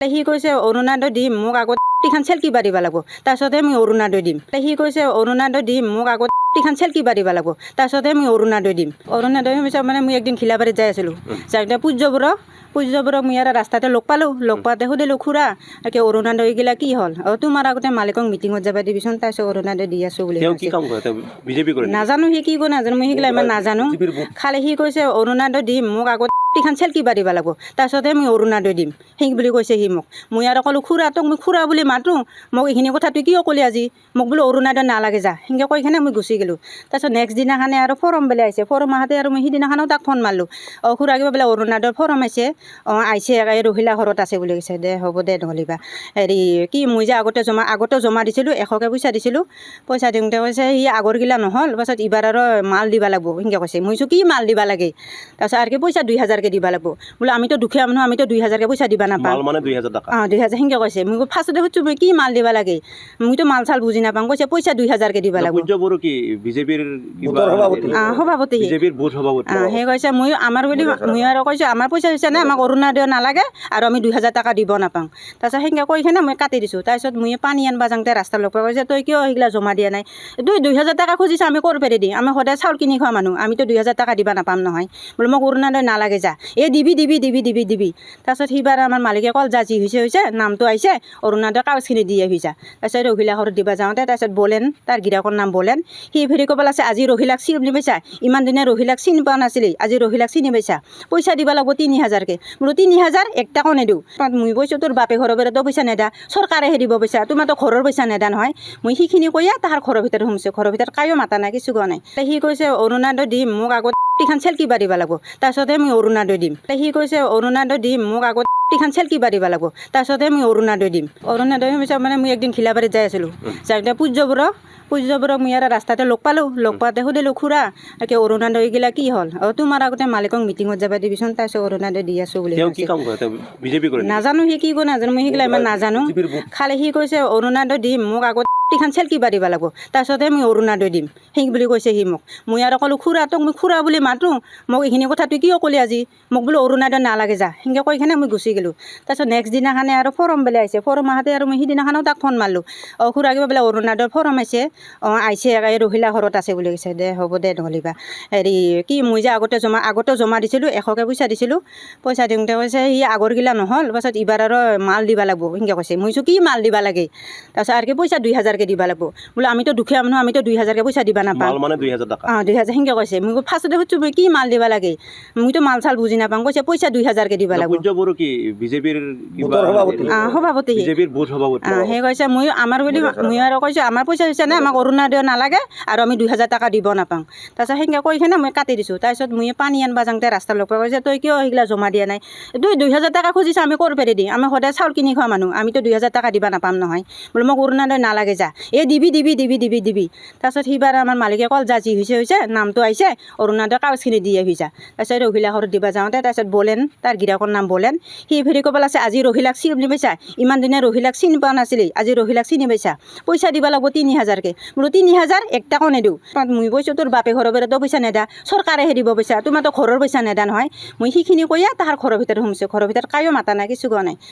সি কৈছে অৰুণোদয় দিম মোক আগত টিখান চেলকিবা দিব লাগিব তাৰপিছতহে মই অৰুণোদয় দিম সি কৈছে অৰুণোদয় দিম মোক আগত টিখান চেলকিবা দিব লাগিব তাৰপিছতহে মই অৰুণোদয় দিম অৰুণোদয় পিছত মানে মই একদিন খিলাবাৰীত যাই আছিলোঁ যাওঁতে পূজ্যবোৰক মই ইয়াৰ ৰাস্তাতে লগ পালোঁ লগ পাওঁতে সুধিলোঁ খুৰা একে অৰুণোদয় গিলা কি হ'ল তোমাৰ আগতে মালিকক মিটিঙত যাবা দিবিচোন তাৰপিছত অৰুণোদয় দি আছোঁ বুলি নাজানো সি কি কৰে নাজানো মই সেইগিলা ইমান নাজানো খালি সি কৈছে অৰুণোদয় দিম মোক আগত টিখান চেলকিবা দিব লাগিব তাৰপিছতহে মই অৰুণোদয় দিম সেই বুলি কৈছে সি মোক মই আৰু ক'লোঁ খুৰা তোক মই খুৰা বুলি মাতোঁ মোক এইখিনি কথা তুই কিয় ক'লি আজি মোক বোলো অৰুণোদয় নালাগে যা সেনেকৈ কৈ কিনে মই গুচি গ'লোঁ তাৰপিছত নেক্সট দিনাখনে আৰু ফৰম বোলে আহিছে ফৰম আহোঁতে আৰু মই সিদিনাখনো তাক ফোন মাৰিলোঁ খুৰা কিবা বোলে অৰুণোদয়ৰ ফৰম আহিছে আহিছে এই ৰহিলা ঘৰত আছে বুলি কৈছে দে হ'ব দে নহ'লিবা হেৰি কি মই যে আগতে জমা দিছিলোঁ 100কে পইচা দিছিলোঁ পইচা দিওঁতে কৈছে সি আগৰগিলা নহ'ল পাছত এইবাৰ আৰু মাল দিব লাগিব সেনেকৈ কৈছে মই কি মাল দিব লাগে তাৰপিছত আৰু কি পইচা 2000কে দিব লাগিব বোলো আমিতো দুখীয়া মানুহ আমিতো 2000কে পইচা দিব নাপাওঁ 2000 সেনেকৈ কৈছে মই ফাৰ্ষ্টতে সুধিছোঁ মই কি মাল দিব লাগে মইতো মাল চাল বুজি নাপাওঁ কৈছে পইচা 2000কে দিব লাগিব সভাপতি সেই কৈছে মই আমাৰ বুলি মই আৰু কৈছোঁ আমাৰ পইচা হৈছে নে আমাক অৰুণোদয় নালাগে আৰু আমি 2000 টকা দিব নাপাওঁ তাৰপিছত সেনেকৈ কৈ কিনে মই কাটি দিছোঁ তাৰপিছত মই পানী আনিব যাওঁতে ৰাস্তাৰ লগ পাই কৈছে তই কিয় সেইগিলা জমা দিয়া নাই 2000 টকা খুজিছে আমি ক'ৰ পেৰে দিম আমি সদায় চাউল কিনি খোৱা মানুহ আমিতো 2000 টকা দিব নাপাম নহয় বোলো মোক অৰুণোদয় নালাগে যা এই দিবি তাৰপিছত সিবাৰ আমাৰ মালিকে ক'ল যা যি হৈছে নামটো আহিছে অৰুণোদয় কাগজখিনি দি আহি যা তাৰপিছত ৰহিলা ঘৰত দিব যাওঁতে তাৰপিছত বলেন তাৰ গিৰাকৰ নাম বলেন সি ফেৰি ক'ব লাগিছে আজি ৰহিলাক চিনি পাইছা ইমান দিনে ৰহিলাক চিনি পোৱা নাছিলি আজি ৰহিলাক চিনি পাইছা পইচা দিব লাগিব 3000কে বোলো 3000 1 টকাও নিদিওঁ মই কৈছোঁ তোৰ বাপে ঘৰৰ পেৰেতো পইচা নেদা চৰকাৰেহে দিব পইচা তোমাৰতো ঘৰৰ পইচা নেদা নহয় মই সেইখিনি কৈয়ে তাৰ ঘৰৰ ভিতৰত সোমাইছোঁ ঘৰৰ ভিতৰত কায়ো মাতা নাই কিছু কোৱা নাই সি কৈছে অৰুণোদয় দিম মোক আগত টিখান চেলকিবা দিব লাগিব তাৰপিছতহে মই অৰুণোদয় দিম সি কৈছে অৰুণোদয় দিম মোক আগত টিখান চেলকিবা দিব লাগিব তাৰপিছতহে মই অৰুণোদয় দিম অৰুণোদয় পিছত মানে মই একদিন খিলাবাৰীত যাই আছিলোঁ যাওঁতে পূজ্যবোৰক মই ইয়াৰ ৰাস্তাতে লগ পালোঁ লগ পাওঁতে সুধিলোঁ খুৰা একে অৰুণোদয় গিলা কি হ'ল তোমাৰ আগতে মালিকক মিটিঙত যাবা দিবিচোন তাৰপিছত অৰুণোদয় দি আছোঁ বুলি নাজানো সি কি কৰে নাজানো মই সেইগিলা ইমান নাজানো খালি সি কৈছে অৰুণোদয় দিম মোক আগত টিখান চেলকিবা দিব লাগিব তাৰপিছতহে মই অৰুণোদয় দিম সেই বুলি কৈছে সি মোক মই আৰু ক'লোঁ খুৰা তোক মই খুৰা বুলি মাতোঁ মোক এইখিনি কথা তুই কিয় ক'লি আজি মোক বোলো অৰুণোদয় নালাগে যা সেনেকৈ কৈ কিনে মই গুচি গ'লোঁ তাৰপিছত নেক্সট দিনাখনে আৰু ফৰম বোলে আহিছে ফৰম আহোঁতে আৰু মই সিদিনাখনো তাক ফোন মাৰিলোঁ খুৰা কিবা বোলে অৰুণোদয়ৰ ফৰম আহিছে আহিছে এই ৰহিলা ঘৰত আছে বুলি কৈছে দে হ'ব দে নহ'লিবা হেৰি কি মই যে আগতে জমা দিছিলোঁ 100কে পইচা দিছিলোঁ পইচা দিওঁতে কৈছে সি আগৰগিলা নহ'ল পাছত এইবাৰ আৰু মাল দিব লাগিব সেনেকৈ কৈছে মই কি মাল দিব লাগে তাৰপিছত আৰু কি পইচা 2000কে দিব লাগিব বোলো আমিতো দুখীয়া মানুহ আমিতো 2000কে পইচা দিব নাপাওঁ 2000 সেনেকৈ কৈছে মই ফাৰ্ষ্টতে সুধিছোঁ মই কি মাল দিব লাগে মইতো মাল চাল বুজি নাপাওঁ কৈছে পইচা 2000কে দিব লাগিব সভাপতি সেই কৈছে মই আমাৰ বুলি মই আৰু কৈছোঁ আমাৰ পইচা হৈছে নে আমাক অৰুণোদয় নালাগে আৰু আমি 2000 টকা দিব নাপাওঁ তাৰপিছত সেনেকৈ কৈ কিনে মই কাটি দিছোঁ তাৰপিছত মই পানী আনিব যাওঁতে ৰাস্তাৰ লগ পাই কৈছে তই কিয় সেইগিলা জমা দিয়া নাই 2000 টকা খুজিছে আমি ক'ৰ পেৰে দিম আমি সদায় চাউল কিনি খোৱা মানুহ আমিতো 2000 টকা দিব নাপাম নহয় বোলো মোক অৰুণোদয় নালাগে যা এই দিবি তাৰপিছত সিবাৰ আমাৰ মালিকে ক'ল যা যি হৈছে নামটো আহিছে অৰুণোদয় কাগজখিনি দি আহি যা তাৰপিছত ৰহিলা ঘৰত দিব যাওঁতে তাৰপিছত বলেন তাৰ গিৰাকৰ নাম বলেন সি ফেৰি ক'ব লাগিছে আজি ৰহিলাক চিনি পাইছা ইমান দিনে ৰহিলাক চিনি পোৱা নাছিলি আজি ৰহিলাক চিনি পাইছা পইচা দিব লাগিব 3000কে বোলো 3000 1 টকাও নিদিওঁ মই কৈছোঁ তোৰ বাপে ঘৰৰ পেৰেতো পইচা নেদা চৰকাৰেহে দিব পইচা তোমাৰতো ঘৰৰ পইচা নেদা নহয় মই সেইখিনি কৈয়ে তাৰ ঘৰৰ ভিতৰত সোমাইছোঁ ঘৰৰ ভিতৰত কায়ো মাতা নাই কিছু কোৱা নাই